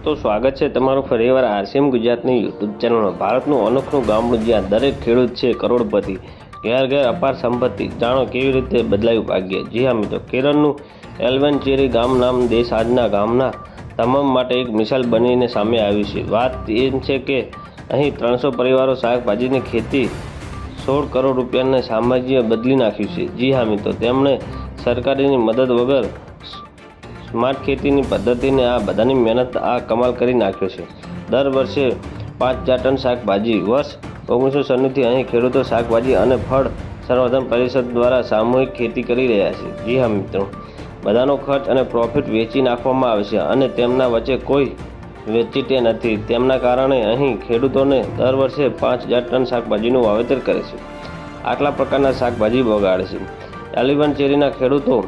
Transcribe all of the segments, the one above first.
તો સ્વાગત છે તમારું ફરીવાર આરસીએમ ગુજરાતની યુટ્યુબ ચેનલમાં। ભારતનું અનોખું ગામડું જ્યાં દરેક ખેડૂત છે કરોડપતિ, ઘેર ઘેર અપાર સંપત્તિ। જાણો કેવી રીતે બદલાયું ભાગ્ય। જી હા મિત્રો, કેરળનું એલ્વેન્ચેરી ગામ નામ દેશ આજના ગામના તમામ માટે એક મિસાલ બનીને સામે આવ્યું છે। વાત એમ છે કે અહીં 300 પરિવારો શાકભાજીની ખેતી 16 કરોડ રૂપિયાના સામ્રાજ્ય બદલી નાખ્યું છે। જી હા મિત્રો, તેમણે સરકારની મદદ વગર સ્માર્ટ ખેતીની પદ્ધતિને આ બધાની મહેનત આ કમાલ કરી નાખ્યો છે। દર વર્ષે 5000 ટન શાકભાજી। વર્ષ 1996થી અહીં ખેડૂતો શાકભાજી અને ફળ સંવર્ધન પરિષદ દ્વારા સામૂહિક ખેતી કરી રહ્યા છે। જી હા મિત્રો, બધાનો ખર્ચ અને પ્રોફિટ વેચી નાખવામાં આવે છે અને તેમના વચ્ચે કોઈ વેચીટે નથી। તેમના કારણે અહીં ખેડૂતોને દર વર્ષે 5000 ટન શાકભાજીનું વાવેતર કરે છે। આટલા પ્રકારના શાકભાજી બગાડે છે। એલ્વેન્ચેરીના ખેડૂતો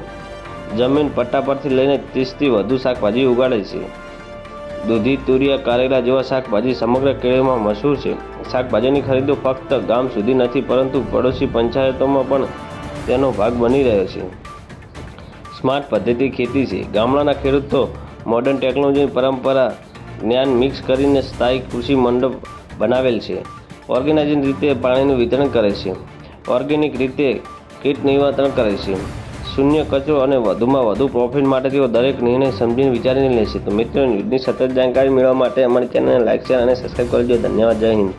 જમીન પટ્ટા પરથી લઈને 30થી વધુ શાકભાજી ઉગાડે છે। દૂધી, તુરિયા, કારેલા જેવા શાકભાજી સમગ્ર કેરળમાં મશહૂર છે। શાકભાજીની ખરીદો ફક્ત ગામ સુધી નથી પરંતુ પડોશી પંચાયતોમાં પણ તેનો ભાગ બની રહ્યો છે। સ્માર્ટ પદ્ધતિ ખેતી છે। ગામડાના ખેડૂતો મોડર્ન ટેકનોલોજીની પરંપરા જ્ઞાન મિક્સ કરીને સ્થાયી કૃષિ મંડપ બનાવેલ છે। ઓર્ગેનાઇઝિંગ રીતે પાણીનું વિતરણ કરે છે। ઓર્ગેનિક રીતે કીટ નિયંત્રણ કરે છે। શૂન્ય કચરો અને વધુમાં વધુ પ્રોફિટ માટે તેઓ દરેક નિર્ણય સમજીને વિચારીને લે છે। તો મિત્રો, ન્યૂઝની સતત જાણકારી મેળવવા માટે અમારી ચેનલને લાઇક, શેર અને સબસ્ક્રાઈબ કરજો। ધન્યવાદ। જય હિન્દ।